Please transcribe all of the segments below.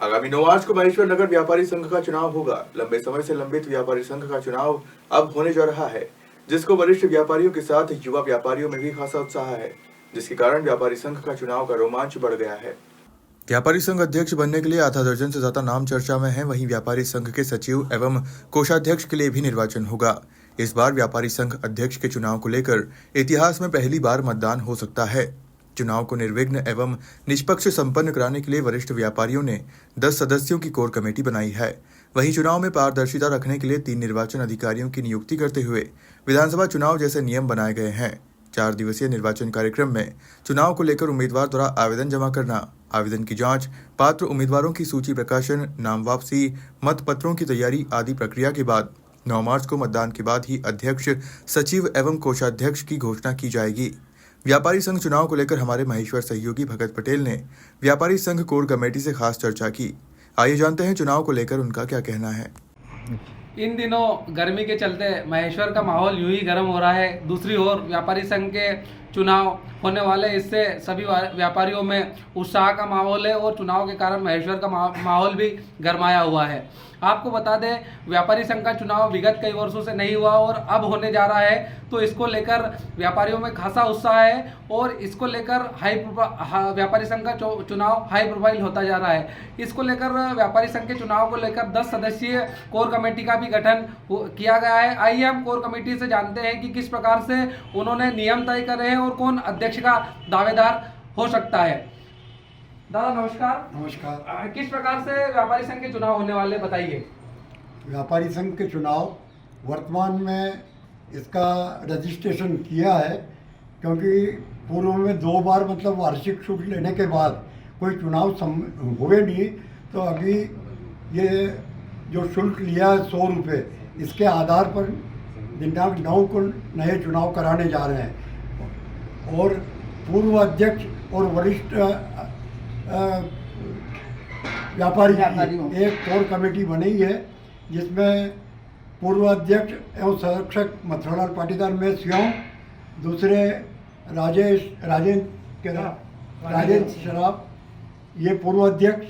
आगामी 9 मार्च को महेश्वर नगर व्यापारी संघ का चुनाव होगा। लंबे समय से लंबित व्यापारी संघ का चुनाव अब होने जा रहा है, जिसको वरिष्ठ व्यापारियों के साथ युवा व्यापारियों में भी खासा उत्साह है, जिसके कारण व्यापारी संघ का चुनाव का रोमांच बढ़ गया है। व्यापारी संघ अध्यक्ष बनने के लिए आधा दर्जन से ज्यादा नाम चर्चा में है। वहीं व्यापारी संघ के सचिव एवं कोषाध्यक्ष के लिए भी निर्वाचन होगा। इस बार व्यापारी संघ अध्यक्ष के चुनाव को लेकर इतिहास में पहली बार मतदान हो सकता है। चुनाव को निर्विघ्न एवं निष्पक्ष संपन्न कराने के लिए वरिष्ठ व्यापारियों ने 10 सदस्यों की कोर कमेटी बनाई है। वहीं चुनाव में पारदर्शिता रखने के लिए 3 निर्वाचन अधिकारियों की नियुक्ति करते हुए विधानसभा चुनाव जैसे नियम बनाए गए हैं। 4 दिवसीय निर्वाचन कार्यक्रम में चुनाव को लेकर उम्मीदवार द्वारा आवेदन जमा करना, आवेदन की जांच, पात्र उम्मीदवारों की सूची प्रकाशन, नाम वापसी, मत पत्रों की तैयारी आदि प्रक्रिया के बाद 9 मार्च को मतदान के बाद ही अध्यक्ष, सचिव एवं कोषाध्यक्ष की घोषणा की जाएगी। व्यापारी संघ चुनाव को लेकर हमारे महेश्वर सहयोगी भगत पटेल ने व्यापारी संघ कोर कमेटी से खास चर्चा की। आइए जानते हैं चुनाव को लेकर उनका क्या कहना है। इन दिनों गर्मी के चलते महेश्वर का माहौल यूं ही गर्म हो रहा है। दूसरी ओर व्यापारी संघ के चुनाव होने वाले, इससे सभी व्यापारियों में उत्साह का माहौल है और चुनाव के कारण महेश्वर का माहौल भी गरमाया हुआ है। आपको बता दें, व्यापारी संघ का चुनाव विगत कई वर्षों से नहीं हुआ और अब होने जा रहा है, तो इसको लेकर व्यापारियों में खासा उत्साह है और इसको लेकर व्यापारी संघ का चुनाव हाई प्रोफाइल होता जा रहा है। इसको लेकर व्यापारी संघ के चुनाव को लेकर 10 सदस्यीय कोर कमेटी का भी गठन किया गया है। आइए हम कोर कमेटी से जानते हैं कि किस प्रकार से उन्होंने नियम तय करे हैं और कौन अध्यक्ष का दावेदार हो सकता है। दादा नमस्कार। नमस्कार। किस प्रकार से व्यापारी संघ के चुनाव होने वाले, बताइए। व्यापारी संघ के चुनाव वर्तमान में इसका रजिस्ट्रेशन किया है, क्योंकि पूर्व में 2 बार मतलब वार्षिक शुल्क लेने के बाद कोई चुनाव हुए नहीं, तो अभी ये जो शुल्क लिया है 100 रुपये, इसके आधार पर दिनांक 9 को नए चुनाव कराने जा रहे हैं। और पूर्व अध्यक्ष और वरिष्ठ व्यापारी की एक कोर कमेटी बनी है, जिसमें पूर्व अध्यक्ष एवं संरक्षक मथुरालाल पाटीदार में स्वयं, दूसरे राजेंद्र शराब, ये पूर्व अध्यक्ष,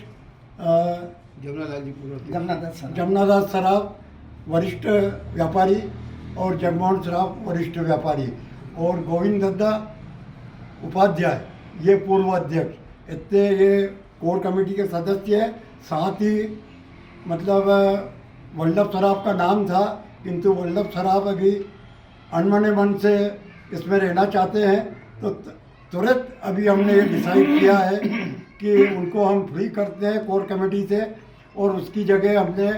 जमुनादास सराफ वरिष्ठ व्यापारी और जगमोहन सराफ वरिष्ठ व्यापारी और गोविंद दद्दा उपाध्याय ये पूर्व अध्यक्ष, इतने ये कोर कमेटी के सदस्य हैं। साथ ही मतलब वल्लभ सराफ का नाम था, किंतु वल्लभ सराफ अभी अनमने मन से इसमें रहना चाहते हैं, तो तुरंत अभी हमने ये डिसाइड किया है कि उनको हम फ्री करते हैं कोर कमेटी से, और उसकी जगह हमने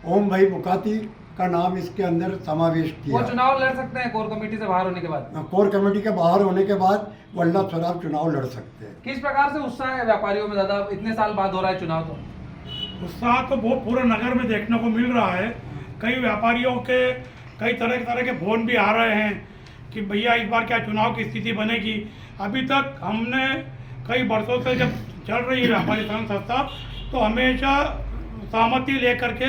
ओम भाई बुकाती का नाम इसके अंदर समावेश किया। वो चुनाव लड़ सकते हैं कोर कमेटी से बाहर होने के बाद? कोर कमेटी के बाहर होने के बाद वल्लभ सराफ चुनाव लड़ सकते हैं। किस प्रकार से उत्साह है व्यापारियों में दादा, इतने साल बाद हो रहा है चुनाव? तो उत्साह तो बहुत पूरे नगर में देखने को मिल रहा है। कई व्यापारियों के कई तरह के फोन भी आ रहे हैं कि भैया इस बार क्या चुनाव की स्थिति बनेगी। अभी तक हमने कई वर्षों से जब चल रही है व्यापारी संघ संस्था, तो हमेशा सहमति लेकर के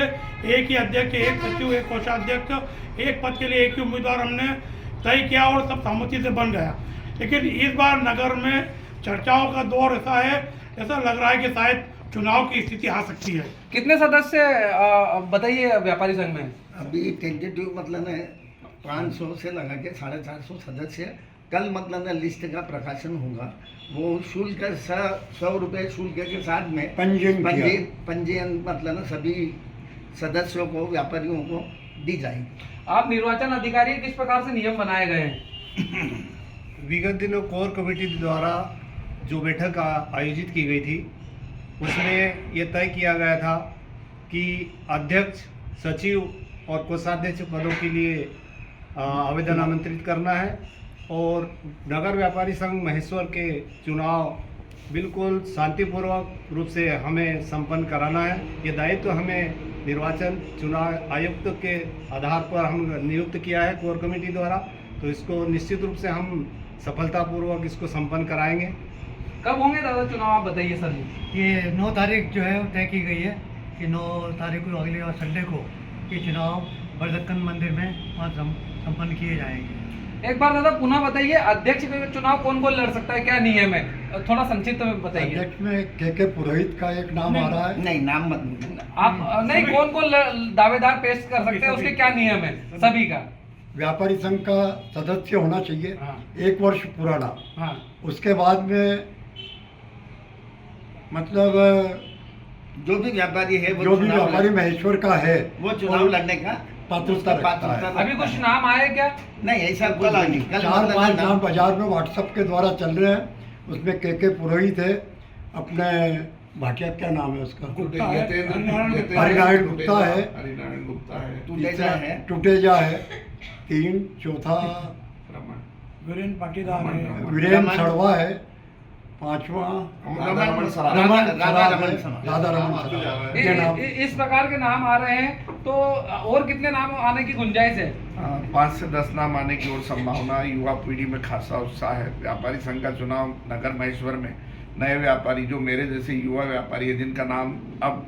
एक ही अध्यक्ष, एक सचिव, एक कोषाध्यक्ष, एक पद के लिए एक ही उम्मीदवार हमने तय किया और सब सहमति से बन गया। लेकिन इस बार नगर में चर्चाओं का दौर ऐसा है, ऐसा लग रहा है कि शायद चुनाव की स्थिति आ सकती है। कितने सदस्य बताइए व्यापारी संघ में? अभी टेंटेटिव मतलब है 500 से लगा के 450 सदस्य। कल मतलब लिस्ट का प्रकाशन होगा। वो शुल्क 100 रुपये शुल्क के साथ में पंजीयन मतलब सभी सदस्यों को, व्यापारियों को दी जाएगी। आप निर्वाचन अधिकारी, किस प्रकार से नियम बनाए गए हैं? विगत दिनों कोर कमेटी द्वारा जो बैठक आयोजित की गई थी, उसमें ये तय किया गया था कि अध्यक्ष, सचिव और कोषाध्यक्ष पदों के लिए आवेदन आमंत्रित करना है और नगर व्यापारी संघ महेश्वर के चुनाव बिल्कुल शांतिपूर्वक रूप से हमें संपन्न कराना है। ये दायित्व हमें निर्वाचन चुनाव आयुक्त के आधार पर हम नियुक्त किया है कोर कमेटी द्वारा, तो इसको निश्चित रूप से हम सफलतापूर्वक इसको संपन्न कराएंगे। कब होंगे दादा चुनाव, आप बताइए सर। ये 9 तारीख जो है तय की गई है कि 9 तारीख को, अगले और संडे को ये चुनाव बड़दक्कन मंदिर में वहाँ संपन्न किए जाएंगे। एक बार दादा पुनः बताइए, अध्यक्ष के चुनाव कौन कौन लड़ सकता है, क्या नियम है, थोड़ा संक्षिप्त में बताइए। अध्यक्ष में के पुरोहित का एक नाम आ रहा है। नहीं, नाम मत बोलना। आप नहीं, कौन कौन दावेदार पेश कर सकते हैं, उसके क्या नियम है सभी का? व्यापारी संघ का सदस्य होना चाहिए, हाँ। 1 वर्ष पुराना। हाँ, उसके बाद में मतलब जो भी व्यापारी है वो जो भी चुनाव व्यापारी महेश्वर का है वो चुनाव लड़ने का पात्रता उसका रखता है। पात्रता अभी कुछ रखता नाम आए क्या? है। नहीं, ऐसा कुछ नहीं। कल 4-5 मतलब नाम बाजार में व्हाट्सएप के द्वारा चल रहे हैं। उसमें के पुरोहित है, अपने भाटिया क्या नाम है उसका, हरिनारायण गुप्ता है, टूटेजा है, टुटेजा है 3, चौथा वीरेंद्र पाटीदार है, वीरेंद्र सड़वा है, 5वां रमन सराफ, राधा रमन रमन सराफ। राधा रमन सराफ। ये नाम इस प्रकार के नाम आ रहे हैं, तो और कितने नाम आने की गुंजाइश है? 5 से 10 नाम आने की और संभावना। युवा पीढ़ी में खासा उत्साह है। व्यापारी संघ का चुनाव नगर महेश्वर में नए व्यापारी, जो मेरे जैसे युवा व्यापारी है, जिनका नाम अब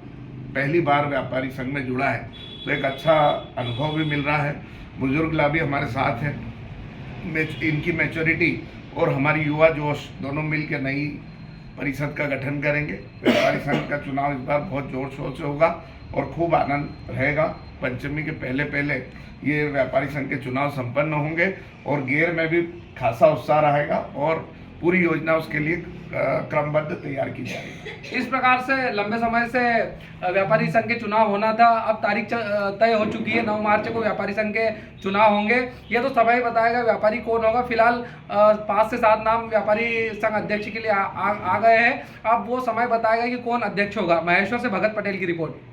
पहली बार व्यापारी संघ में जुड़ा है, तो एक अच्छा अनुभव भी मिल रहा है। बुजुर्ग लाभी हमारे साथ हैं, इनकी मैच्योरिटी और हमारी युवा जोश दोनों मिलकर नई परिषद का गठन करेंगे। व्यापारी संघ का चुनाव इस बार बहुत जोर शोर से होगा और खूब आनंद रहेगा। पंचमी के पहले पहले ये व्यापारी संघ के चुनाव संपन्न होंगे और गेर में भी खासा उत्साह रहेगा और पूरी योजना उसके लिए क्रमबद्ध तैयार की जाएगी। इस प्रकार से लंबे समय से व्यापारी संघ के चुनाव होना था, अब तारीख तय हो चुकी है। 9 मार्च को व्यापारी संघ के चुनाव होंगे। ये तो समय बताएगा व्यापारी कौन होगा। फिलहाल 5 से 7 नाम व्यापारी संघ अध्यक्ष के लिए आ गए हैं। अब वो समय बताएगा कि कौन अध्यक्ष होगा। महेश्वर से भगत पटेल की रिपोर्ट।